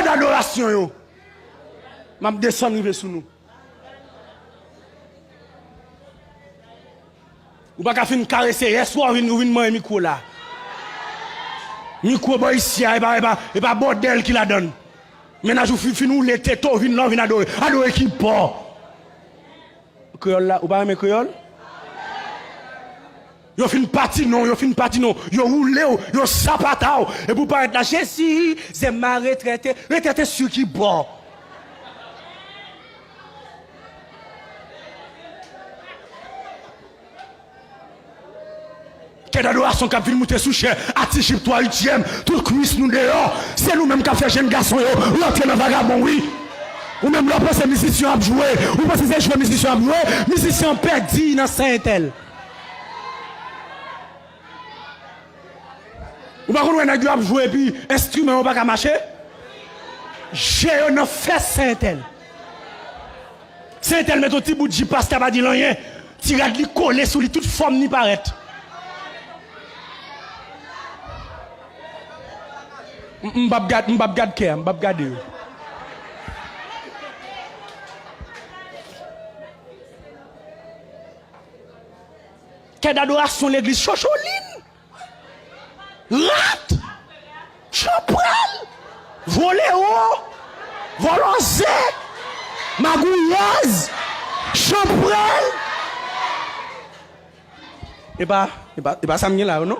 d'adoration yo. M'a descendre sous nous. Ou pas qu'à fin caresser, hier soir, vin manger micro là. Micro boy ici, et pas bordel qui la donne. Maintenant, je fin nous les tétos, vin là, vin adorer. Adorer qui pas. Créole là, ou pas aimer créole? Yo fin parti non, yo roulé, yo sapata. Et pour pas être là, si, c'est ma retraité sur qui bon. Quelle adoration qu'a film monter sous cher, Atichip 3 8e, tout cuisse nous dehors, c'est nous-mêmes qui fait jeune garçon yo, rentrer dans vagabond oui. Ou même là pensez musicien à jouer, ou pensez c'est jouer musicien à jouer, musicien perdu dans Saint-Tel. Ou pas qu'on a jouer puis instrument pas marcher. J'ai un fait Saint-Tel. Saint-Tel met un petit bout de jipas pas dit rien, tirade li coller sur lui toute forme ni paraître. M'bab gade. Quelle adoration l'église Chocholine. Rat. Chaprel. Voléo. Volonzé. Magouillaz. Chaprel. Et pas ça m'y là, non?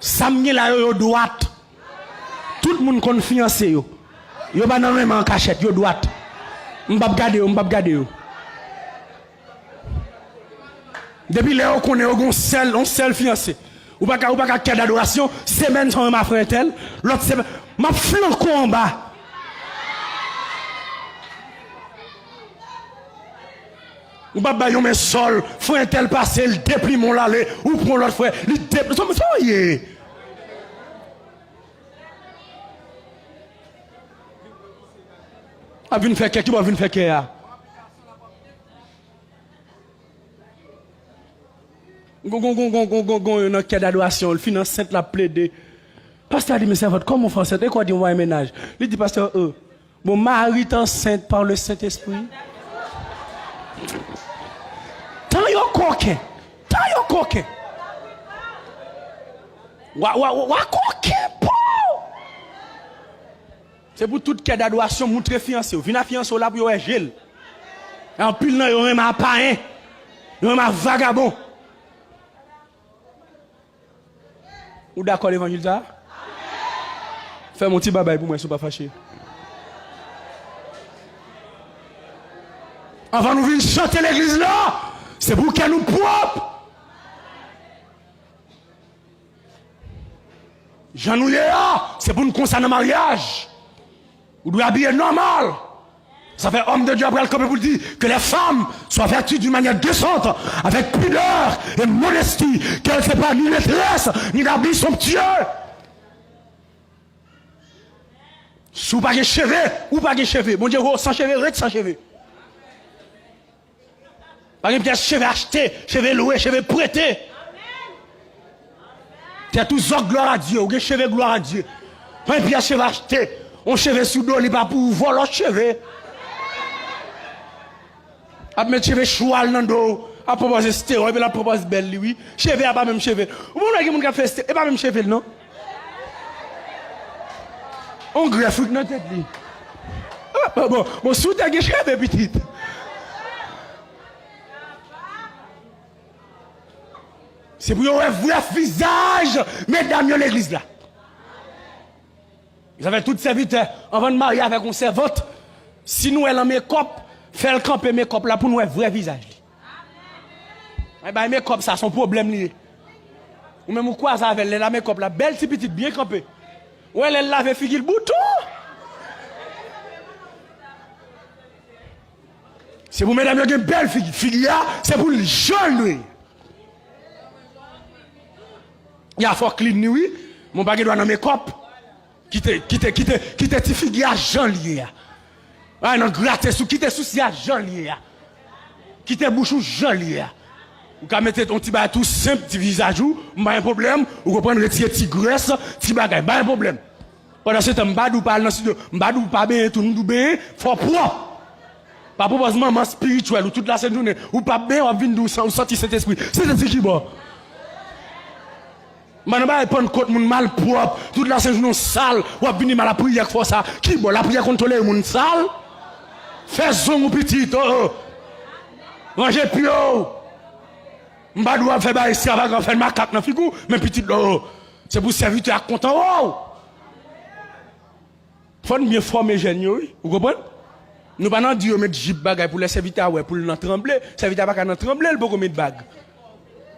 Samye la yo droite. Tout le monde confiance yo. Yo pas nan même en cachette, yo droite. M'bab gade yo. Depuis là on connaît on seul fiancé. Ou pas qu'à d'adoration, semaine sans ma frère tel, l'autre semaine m'a flanco en bas. Ou pas ba yon men sol, frère tel passer, le déplie mon l'aller, ou prend l'autre frère, le déplie. Ça y est. A vin faire qui va venir faire qui a. Gon une quête d'adoration, le finance sainte la plaidé. Pasteur dit mais c'est votre comment faire sainte et quoi dit on va ménage. Il dit pasteur bon mari est enceinte par le Saint-Esprit. Tant yo coquin. Wa coquin. C'est pour toute quête d'adoration montrer fiancé. Vina fiancé là pour yo gel. En pile nan yo même à païen. Yo même à vagabond. Ou d'accord l'évangile ça? Fais mon petit babay pour moi, je ne suis pas fâché. Avant nous venir chanter l'église là, c'est pour qu'elle nous propre. Jean nous là, c'est pour nous concerner le mariage. Vous devez habiller normal. Ça fait homme de Dieu après le camp pour dire que les femmes soient vêtues d'une manière décente, avec pudeur et modestie, qu'elles ne soient pas ni maîtresse, ni d'habits somptueux. Si vous n'avez pas de cheveux, ou pas de cheveux. Bon Dieu, sans cheveux, reste sans cheveux. Pas de pièce cheveux achetés, cheveux loués, cheveux prêtés. C'est tout ça, gloire à Dieu, ou des cheveux, gloire à Dieu. Pas de pièce cheveux achetés, on cheveux sous dos, il pas pour voler leurs cheveux. A mettre cheveux choual dans dos, à proposer stéroïde, et à proposer belle, oui. Cheveux, à pas même cheveux. Vous voyez que mon fait stéroïde, et pas même cheveux, non? On greffe dans la tête. Bon, sous ta gueule, cheveux, petite. C'est pour un vrai visage, mesdames, de l'église là. Vous avez toutes serviteurs, avant de marier avec un servante, si nous, elle en make-up, fait le camper make-up là pour nous un vrai visage. Eh bien, make-up, ça, son problème lié. Ou même quoi ça avec la make-up là, belle petite, bien campée. Ou elle lave figure le bouton. C'est pour mesdames, une belle figure, c'est pour les jeunes. Il y a fort clean, oui. Mon baguette doit dans make-up. Quitte ti figure Jean lié. Ah non, gratte sous, quitte sous si Jean lié. Quitte bouchou Jean lié. Ou ka mettre ton petit bagage tout simple, petit visage ou, pas un problème. Ou reprendre retirer petit graisse, petit bagage, pas un problème. Pendant ce temps, m'badou parle dans le studio, m'badou pas bien, tout le monde bien, faut propre. Pas pour maman spirituel ou toute la journée, ou pas bien, on vient d'où sortir cet esprit. C'est un qui bon. Man ba prendre compte moun mal propre, toute la journée sale, ou venir mal la prière faut ça. Qui bon la prière contrôler moun sale? Fais zon ou petit oh. Manger pio. M'ba doit faire ba extravagant faire macaque dans figou, mais petit oh. C'est pour serviteur content oh. Faut bien former jeunes yo, vous comprenez? Nous pas nan dire mettre jip bagay pour les serviteurs ouais pour le trembler, serviteur pas nan trembler, il peut mettre bag.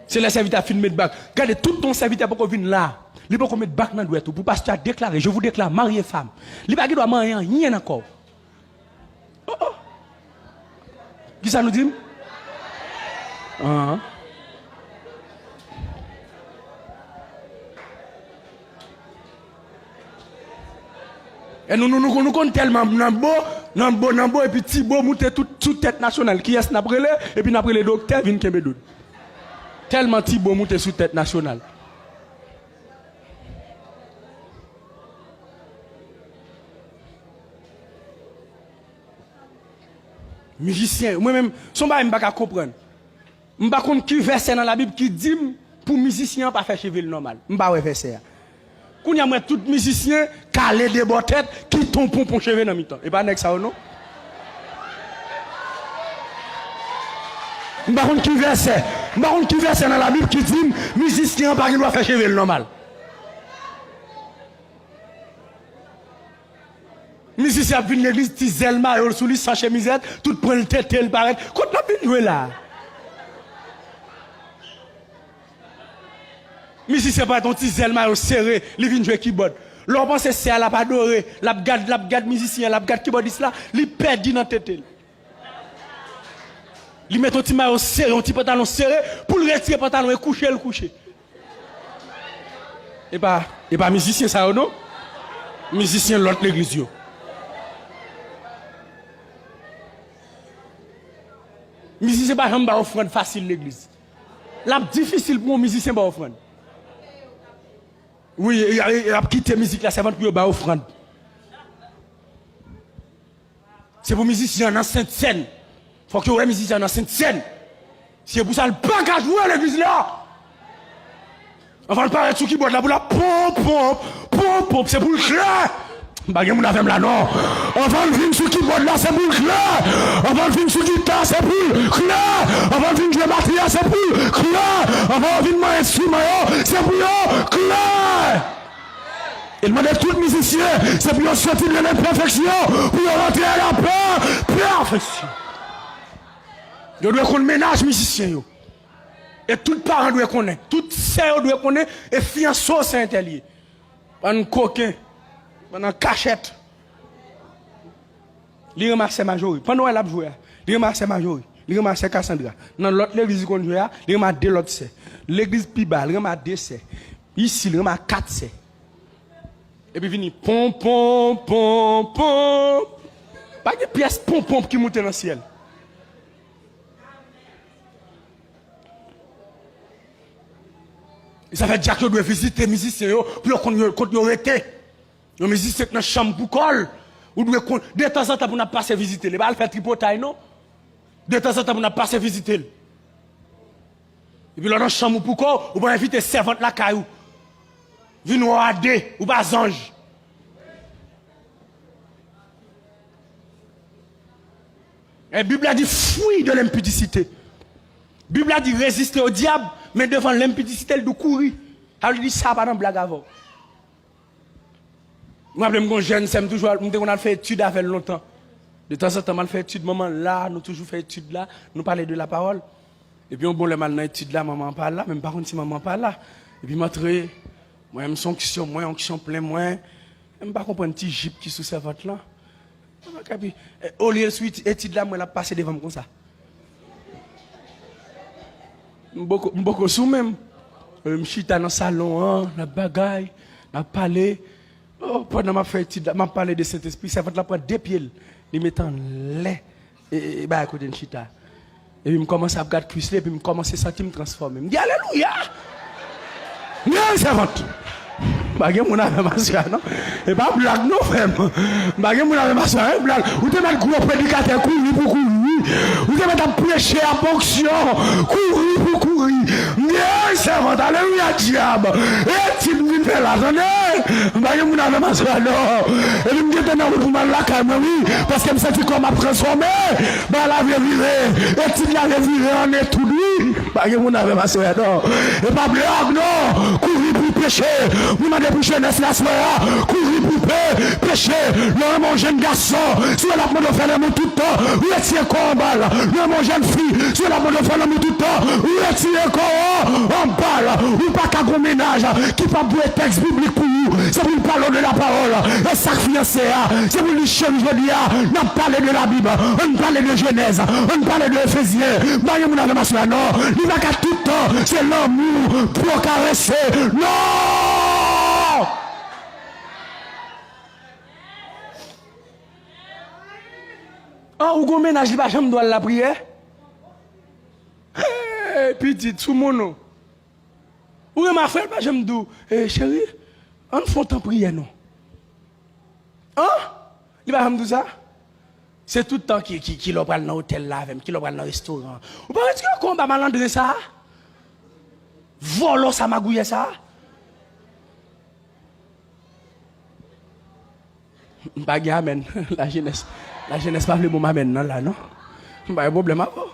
C'est le serviteur fin mettre bac. Regardez tout ton serviteur pour qu'on vienne là. Il peut mettre bac dans le pour pasteur déclarer, je vous déclare marié femme. Il pas doit marier rien encore. Oh oh. Qui ça nous dit? Et nous connaissons tellement Nambo et puis Thibaut monter toute tête nationale qui est n'après et puis n'après les docteurs viennent Kembedou. Tellement Thibaut monter sous tête nationale. Musicien, moi-même, son bail m'pas comprendre. M'pas comprendre qui verset dans la Bible qui dit pour musicien pas faire cheveux normal. M'pas ouais verset. Quand y a moi tout musicien calé des bottes qui ton pompon cheveux dans mi-temps. Et pas nek ça ou non? M'pas comprendre qui verset. M'pas comprendre qui verset dans la Bible qui dit musicien pas qui doit faire cheveux normal. Musicien vient l'église Tizelma et sous lui sans chemisette, tout prend le tête il paraît. Quand la vient jouer là. Musicien pas ton Tizelma au serré, il vient jouer keyboard. L'on pense c'est à la pas doré, la garde musicien, la garde keyboardiste là, il perd dans tête. Il met ton petit maillot serré, un petit pantalon serré pour le retirer pantalon et coucher le coucher. Et pas musicien ça ou non? Musicien l'autre l'église yo. Musicien pas jamais offrande facile l'église. La difficile pour un musicien pas offrande. Oui, il a quitté musique la servante pour ba offrande. C'est pour musicien dans sainte scène. Faut que un musicien dans sainte scène. C'est pour ça le pas qu'à jouer l'église là. Avant de parler sous keyboard là pour la pom, c'est pour le clair. Bagay moun avem là non. Avant de venir sous keyboard là c'est pour le clair. Avant de venir sous guitare c'est pour le clair. Avant de venir jouer batterie c'est pour le clair. Avant de venir mon instrument c'est pour le clair. Il m'a dit tout musicien c'est pour sortir de l'imperfection pour rentrer à la perfection. Yo doit qu'on ménage musicien yo. Et tout parent doit connaître, toute sœur doit connaître et fiançon c'est interdit. Un coquin pendant cachette. Il ramasse Majori. Pendant elle a joué, il ramasse Majori. Il ramasse Cassandra. Dans l'autre l'église qu'on joue, il ramasse deux l'autre c'est. L'église Piba, il ramasse deux c'est. Ici, il ramasse quatre c'est. Et puis vini pom. Pas de pièce pom qui monte dans le ciel. Et ça fait déjà que doit visiter les musiciens pour qu'on arrêter. Les musiciens dans la chambre pour coller. Ou de temps en temps pour ne pas visiter. Les balles fait tripotaille non? De temps en temps pour ne pas visiter. Et puis là dans la chambre pour coller, ou pas inviter servante la caillou. Vino adé ou pas ange. Et la Bible a dit fuis de l'impudicité. La Bible a dit résister au diable, mais devant l'impudicité, elle doit courir. Elle dit ça pas dans blague avant. Moi, je suis jeune, c'est toujours, on a fait études avec longtemps. De temps en temps, on a fait études, maman là, nous toujours fait études là, nous parler de la parole. Et puis on bon le mal dans études là, maman parle là, même par contre si maman parle là. Et puis montrer, moi je suis onction, moi onction plein, moi, je ne pas comprendre un petit jeep qui sous sa vote là. Au lieu de suite études là, moi la passer devant comme ça. Beaucoup sous même. Je suis dans le salon, la bagaille, la palais. Oh, pendant ma fait étude, m'a parlé de Saint-Esprit, ça va te la prendre deux pieds, il met en lait et bah à côté de chita. Et puis me commence à regarder Christ et puis me commence à sentir me transformer. Me dit alléluia. Non, servante. Bagay mon avec ma soeur, non? Et pas blague, non, frère. Bagay mon avec ma soeur, blague. Ou te mettre gros prédicateur, courir pour courir. Ou te mettre prêcher à fonction, courir pour courir. Bien, servante, alléluia, diable. Et tu me fais là, attendez. Bagay mon avec ma soeur, non. Et il me dit, non, pour mal la calme, oui. Parce que me senti comme à transformer. Bah, la vie virée. Et tu l'avais viré en étourdi. Bagay mon avec ma soeur, non. Et pas blague, non. Courir pour pécher. Vous m'avez pour jeunesse la soirée, courir pour pécher. Non, mon jeune garçon, si la mode fait l'amour tout le temps, vous êtes quoi en balle. Non, mon jeune fille, si la mode fait l'amour tout le temps, vous êtes quoi en balle. Ou pas qu'à gros ménage, qui pas pour un texte biblique pour vous. C'est pour parler de la parole. Et ça fiancé, c'est pour lui changer aujourd'hui. On parle de la Bible, on parle de Genèse, on parle de Éphésiens. Marie mon ma soeur, non, il va qu'à tout le temps, c'est l'amour pour caresser. Non! Oh, ou gon ménage, il va jamais doit la prière. Petit, tout mon nom. Ou ma frère, pas jamais dou. Chérie, on fait temps prière, non? Hein? Il va jamais dire ça? C'est tout le temps qui l'a pris dans l'hôtel là, qui l'a pris dans le restaurant. Ou pas est-ce que combat malandré ça? Volo ça magouille ça? Bagay amen. La jeunesse pas le bon amen non là non. Pas de problème à pas.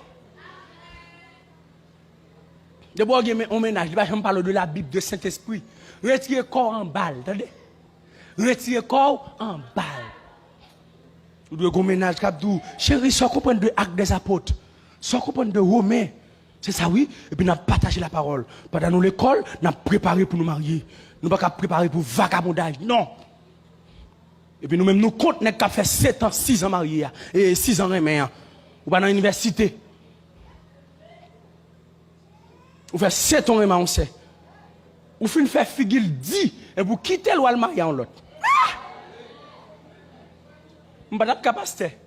De bois on ménage, il va jamais parler de la Bible de Saint-Esprit. Retirer corps en balle, attendez. Retirer corps en balle. Vous devez qu'on ménage capdou. Chérie, sans comprendre de actes des apôtres, sans comprendre de Romains. C'est ça oui, et puis nous avons partagé la parole. Pendant nous l'école, nous avons préparé pour nous marier. Nous ne pouvons pas préparer pour vagabondage. Non. Et puis nous-mêmes, nous comptons qu'à faire 7 ans, 6 ans mariés, et 6 ans remède. Ou pas dans l'université. Ou fait 7 ans remède, on sait. Ou fin faire figure 10, et vous quittez le marié en l'autre. On ne pas de capacité.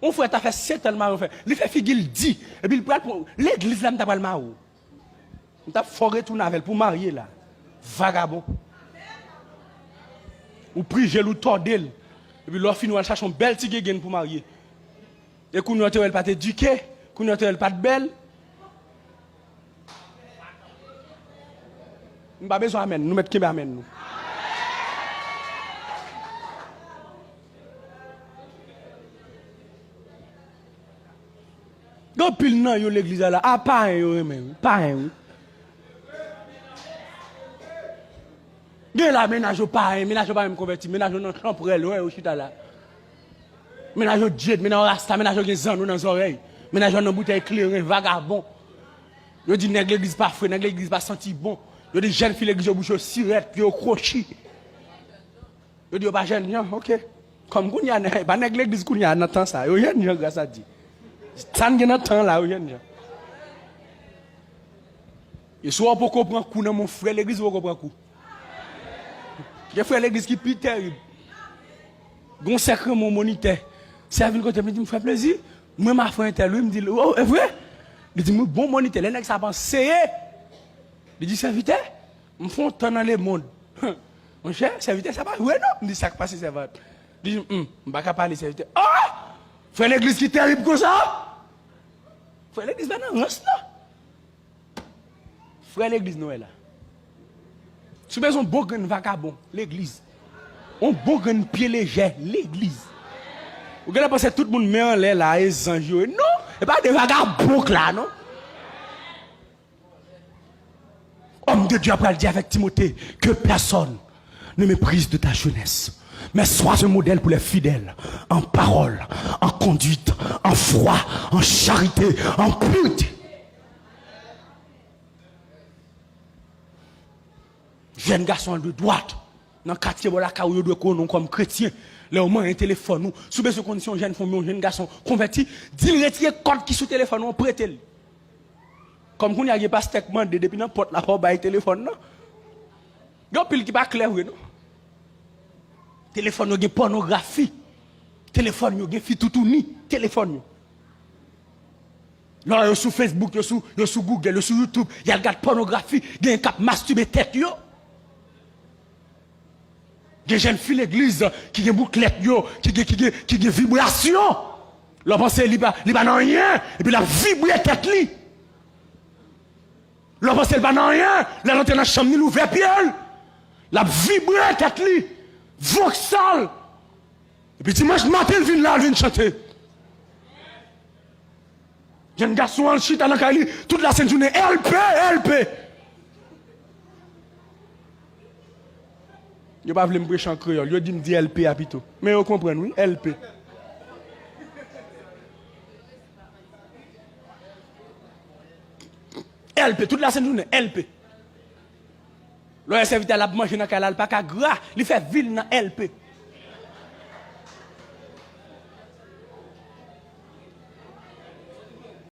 On fait ta fait 7 ans marié, il fait figure 10, et puis il prend pour l'église là, on pas le marié. On t'a foré tout navel pour marier là. Vagabond. Ou prier ou tordel. Et puis l'offre nous cherche un bel tigé pour marier. Et qu'on ne elle pas éduqué, qu'on ne elle pas de belle. Nous pas besoin amen, nous mettre qui amen nous. Go pile nan yo l'église là, ah pas un yo même, pas un. Gen la ménage pas même converti, ménage non temporel ouais au chita là. Ménage jet, ménage rasta, ménage gen zan dans les oreilles. Ménage dans bouteille éclairée, vagabond. Yo dit nèg l'église pas frais, nèg l'église pas senti bon. Yo dit jeune fille l'église bouche sirette, puis au crochi. Yo dit pas jeune, OK. Comme kounya pas nèg l'église kounya dans temps ça, yo yen grâce à Dieu. Ça n'a pas temps là, yen. Et soit pour comprendre coup dans mon frère l'église pour comprendre coup. J'ai fait l'église qui est plus terrible. Gon sacré mon moniteur. Servi côté me dit me fait plaisir. Moi ma frère inter lui me dit oh est vrai. Il dit bon moniteur, les nèg ça pense il dit serviteur, me font temps dans le monde. Mon cher, serviteur ça pas ouais non, me dit ça passe servant. Il dit pas capable parler serviteur. Ah! Frère l'église qui est terrible comme ça. Frère l'église là non, reste là. Frère l'église Noël là. Si vous avez un bon grain vagabond, l'église. Un bon grain pied léger, l'église. Vous allez penser que tout le monde met en l'air là, et zanjou. Non, et pas des vagabonds là, non. Homme de Dieu après le dire avec Timothée que personne ne méprise de ta jeunesse. Mais sois un modèle pour les fidèles, en parole, en conduite, en foi, en charité, en pureté. Jeune garçon de droite, dans le quartier où il doit connaître comme chrétien, là au moins un téléphone, nous, sous ces conditions, jeune femme, jeune garçon converti, dit retirer code qui sous téléphone, on prête. Comme qu'on n'y a pas steak mandé depuis n'importe la porte by téléphone, non? Il y a un pile qui pas clair, non? Téléphone, il y a pornographie. Téléphone, il y a fitoutouni. Téléphone. Là, il y a sur Facebook, il y a sur Google, il y a sur YouTube, il y a le gars de pornographie, il y a un cap masturbé tête, yo. des jeunes filles l'église qui ont bouclette, qui ont vibration. L'on pense qu'il n'y a pas rien, et puis la vibre tête li. L'on pense qu'il n'y a pas rien, la rentre dans la chambre, l'ouvre pied. La vibre tête li. Voxal. Et puis dimanche matin, il vient là, il vient chanter. Jeune garçon en chita dans la toute la sainte journée, LP. Je ne pas me prêcher en créole, je dis me dit LP à plutôt. Mais vous comprenez, oui, LP. LP, toute la sainte journée, LP. Le serviteur a mangé dans la pas qu'à gras, il fait ville dans LP.